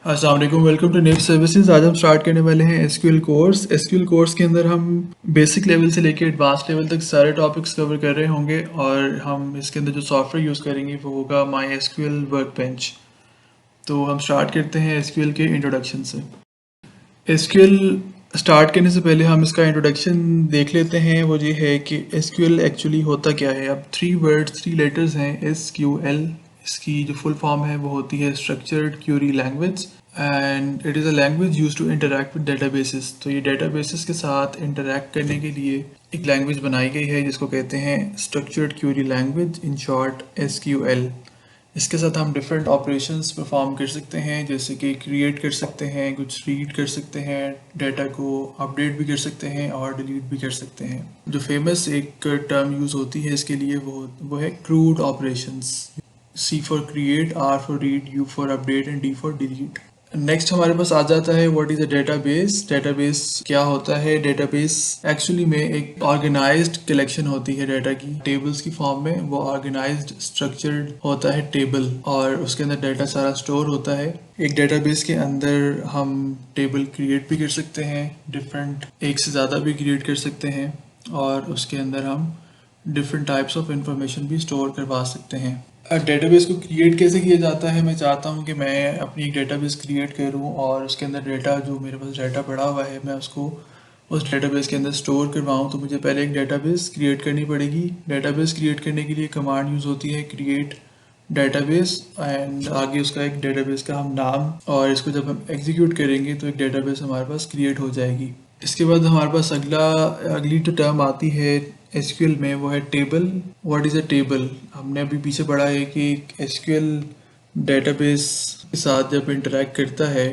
अस्सलाम वालेकुम, welcome to net services. आज हम स्टार्ट करने वाले हैं एसक्यूएल कोर्स। एसक्यूएल कोर्स के अंदर हम बेसिक लेवल से लेकर एडवांस लेवल तक सारे टॉपिक्स कवर कर रहे होंगे और हम इसके अंदर जो सॉफ्टवेयर यूज़ करेंगे वो होगा माई एसक्यूएल वर्कबेंच। तो हम स्टार्ट करते हैं एसक्यूएल के इंट्रोडक्शन से। एसक्यूएल स्टार्ट करने से पहले हम इसका इंट्रोडक्शन देख लेते हैं। वो ये है कि एसक्यूएल एक्चुअली होता क्या है। अब थ्री लेटर्स हैं एसक्यूएल। इसकी जो फुल फॉर्म है वो होती है structured query language and it is a language use to interact with databases. तो ये डेटाबेसेस के साथ इंटरेक्ट करने के लिए एक लैंग्वेज बनाई गई है जिसको कहते हैं structured query language, in short SQL. इसके साथ हम डिफरेंट ऑपरेशंस परफॉर्म कर सकते हैं, जैसे कि क्रिएट कर सकते हैं, कुछ रीड कर सकते हैं, डाटा को अपडेट भी कर सकते हैं और डिलीट भी कर सकते हैं। जो फेमस एक टर्म यूज़ होती है इसके लिए वो है crude operations. C for create, R for read, U for update and D for delete. Next हमारे पास आ जाता है what is a database. Database क्या होता है। डेटाबेस एक्चुअली में एक ऑर्गेनाइज्ड कलेक्शन होती है डाटा की, टेबल्स की फॉर्म में। वो ऑर्गेनाइज्ड स्ट्रक्चर्ड होता है टेबल और उसके अंदर डाटा सारा स्टोर होता है। एक डेटाबेस के अंदर हम टेबल क्रिएट भी कर सकते हैं, डिफरेंट एक से ज़्यादा भी क्रिएट कर सकते हैं और उसके अंदर हम डिफरेंट टाइप्स ऑफ इंफॉर्मेशन भी स्टोर करवा सकते हैं। डेटाबेस को क्रिएट कैसे किया जाता है। मैं चाहता हूँ कि मैं अपनी एक डेटाबेस क्रिएट करूँ और उसके अंदर डेटा, जो मेरे पास डाटा पड़ा हुआ है, मैं उसको उस डेटाबेस के अंदर स्टोर करवाऊँ। तो मुझे पहले एक डेटाबेस क्रिएट करनी पड़ेगी। डेटाबेस क्रिएट करने के लिए कमांड यूज़ होती है क्रिएट डेटाबेस एंड आगे उसका एक डेटाबेस का हम नाम, और इसको जब हम एग्जीक्यूट करेंगे तो एक डेटाबेस हमारे पास क्रिएट हो जाएगी। इसके बाद हमारे पास अगली जो टर्म आती है एसक्यूएल में वो है table. What is a table. हमने अभी पीछे पढ़ा है कि एसक्यूएल डेटाबेस के साथ जब इंटरेक्ट करता है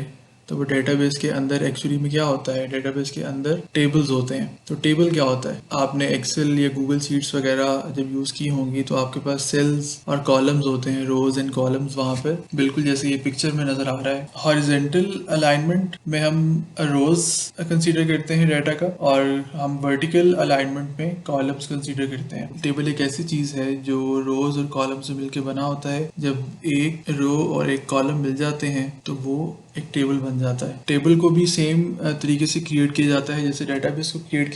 तो वो डेटाबेस के अंदर एक्चुअली में क्या होता है, डेटाबेस के अंदर टेबल्स होते हैं। तो टेबल क्या होता है, आपने एक्सेल या गूगल शीट्स वगैरह जब यूज़ की होंगी तो आपके पास सेल्स और कॉलम्स होते हैं, रोज एंड कॉलम्स वहाँ पर, बिल्कुल जैसे ये पिक्चर में नज़र आ रहा है। हॉरिजेंटल अलाइनमेंट में हम रोज कंसीडर करते हैं डाटा का और हम वर्टिकल अलाइनमेंट में कॉलम्स कंसीडर करते हैं। टेबल एक ऐसी चीज़ है जो रोज और कॉलम से मिलकर बना होता है। जब एक रो और एक कॉलम मिल जाते हैं तो वो एक टेबल बन जाता है। टेबल को भी सेम तरीके से क्रिएट किया जाता है जैसे डेटाबेस को क्रिएट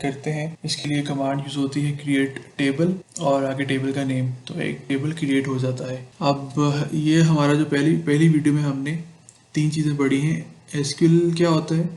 करते हैं। इसके लिए कमांड यूज होती है क्रिएट टेबल और आगे टेबल का नेम, तो एक टेबल क्रिएट हो जाता है। अब ये हमारा जो पहली वीडियो में हमने तीन चीज़ें पढ़ी हैं। एसक्यूएल क्या होता है,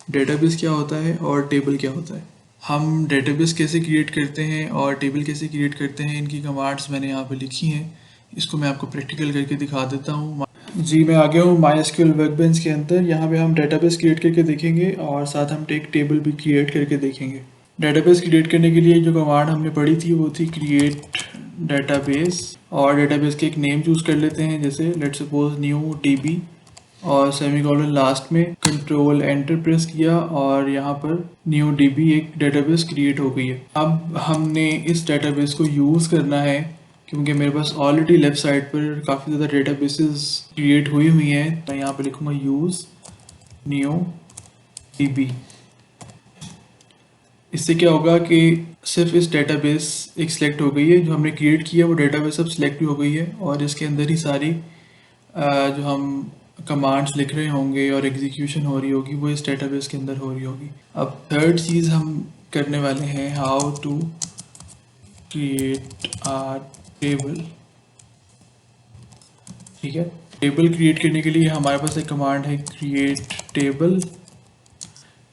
डेटाबेस क्या होता है और टेबल क्या होता है। हम डेटाबेस कैसे क्रिएट करते हैं और टेबल कैसे क्रिएट करते हैं, इनकी कमांड्स मैंने यहाँ पे लिखी हैं। इसको मैं आपको प्रैक्टिकल करके दिखा देता हूँ। जी, मैं आ गया हूँ माई एसक्यूएल वर्कबेंच के अंदर। यहाँ पे हम डेटाबेस क्रिएट करके देखेंगे और साथ हम एक टेबल भी क्रिएट करके देखेंगे। डेटाबेस क्रिएट करने के लिए जो कमांड हमने पढ़ी थी वो थी क्रिएट डेटाबेस, और डेटाबेस के एक नेम चूज़ कर लेते हैं, जैसे लेट्स सपोज न्यू डीबी और सेमीकोलन लास्ट में, कंट्रोल एंटर प्रेस किया और यहाँ पर न्यू डीबी एक डेटाबेस क्रिएट हो गई है। अब हमने इस डेटाबेस को यूज़ करना है क्योंकि मेरे पास ऑलरेडी लेफ्ट साइड पर काफ़ी ज़्यादा डेटाबेसेस क्रिएट हुई हैं। तो यहाँ पे लिखूँगा यूज़ न्यू डीबी। इससे क्या होगा कि सिर्फ इस डेटाबेस एक सिलेक्ट हो गई है, जो हमने क्रिएट किया वो डेटाबेस अब सिलेक्ट भी हो गई है और इसके अंदर ही सारी जो हम कमांड्स लिख रहे होंगे और एग्जीक्यूशन हो रही होगी वो इस डेटाबेस के अंदर हो रही होगी। अब थर्ड चीज़ हम करने वाले हैं how to create a table. ठीक है, टेबल क्रिएट करने के लिए हमारे पास एक कमांड है क्रिएट टेबल।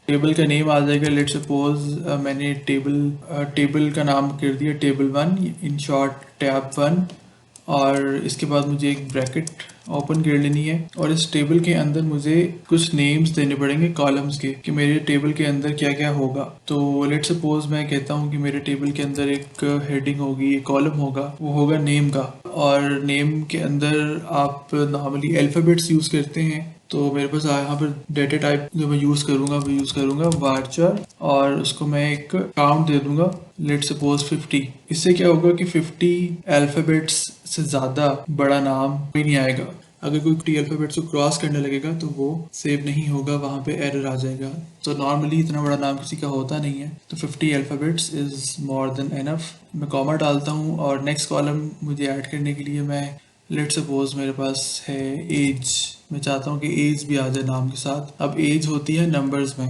टेबल का नेम आ जाएगा, लेट सपोज मैंने टेबल का नाम कर दिया टेबल 1, इन शॉर्ट टैब 1, और इसके बाद मुझे एक ब्रैकेट ओपन कर लेनी है और इस टेबल के अंदर मुझे कुछ नेम्स देने पड़ेंगे कॉलम्स के, कि मेरे टेबल के अंदर क्या क्या होगा। तो लेट सपोज मैं कहता हूँ कि मेरे टेबल के अंदर एक हेडिंग होगी, एक कॉलम होगा, वो होगा नेम का, और नेम के अंदर आप नॉर्मली अल्फ़ाबेट्स यूज़ करते हैं। तो मेरे पास यहाँ पर डेटा टाइप जो मैं यूज़ करूँगा वो यूज़ करूँगा varchar, और उसको मैं एक काउंट दे दूंगा, लेट सपोज 50। इससे क्या होगा कि 50 अल्फ़ाबेट्स से ज़्यादा बड़ा नाम कोई नहीं आएगा। अगर कोई 50 अल्फ़ाबेट्स को क्रॉस करने लगेगा तो वो सेव नहीं होगा, वहाँ पे एरर आ जाएगा। तो नॉर्मली इतना बड़ा नाम किसी का होता नहीं है, तो 50 alphabets is more than enough. मैं कॉमा डालता हूँ और नेक्स्ट कॉलम मुझे ऐड करने के लिए मैं लेट सपोज मेरे पास है एज, मैं चाहता हूँ कि एज भी आ जाए नाम के साथ। अब एज होती है नंबर्स में,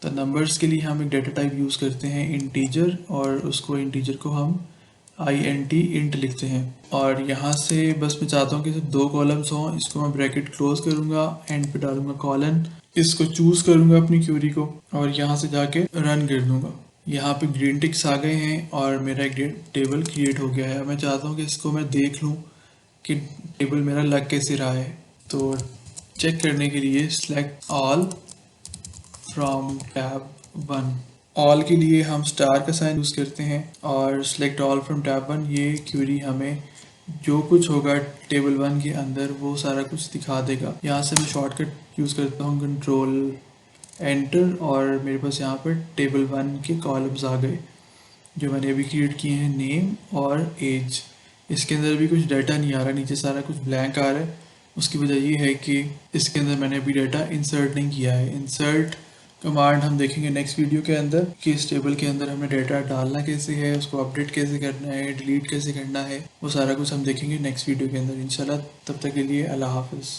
तो नंबर्स के लिए हम एक डेटा टाइप यूज़ करते हैं इंटीजर, और उसको इंटीजर को हम इंट लिखते हैं। और यहाँ से बस मैं चाहता हूँ कि सिर्फ 2 कॉलम्स हों, इसको मैं ब्रैकेट क्लोज करूँगा, एंड पे डालूंगा कॉलन, इसको चूज़ करूँगा अपनी क्यूरी को, और यहाँ से जाके रन कर दूँगा। यहाँ पे ग्रीन टिक्स आ गए हैं और मेरा एक टेबल क्रिएट हो गया है। मैं चाहता हूँ कि इसको मैं देख लूँ कि टेबल मेरा लग कैसे रहा है। तो चेक करने के लिए select all from tab 1। All के लिए हम स्टार का साइन यूज़ करते हैं, और सेलेक्ट ऑल फ्रॉम टैब 1 ये क्यूरी हमें जो कुछ होगा टेबल 1 के अंदर वो सारा कुछ दिखा देगा। यहाँ से मैं शॉर्टकट यूज़ करता हूँ कंट्रोल एंटर, और मेरे पास यहाँ पर टेबल 1 के कॉलम्स आ गए जो मैंने अभी क्रिएट किए हैं, नेम और एज। इसके अंदर भी कुछ डाटा नहीं आ रहा, नीचे सारा कुछ ब्लैंक आ रहा है। उसकी वजह ये है कि इसके अंदर मैंने अभी डाटा इंसर्ट नहीं किया है। इंसर्ट कमांड हम देखेंगे नेक्स्ट वीडियो के अंदर कि इस टेबल के अंदर हमें डाटा डालना कैसे है, उसको अपडेट कैसे करना है, डिलीट कैसे करना है, वो सारा कुछ हम देखेंगे नेक्स्ट वीडियो के अंदर इंशाल्लाह। तब तक के लिए अल्लाह हाफिज़।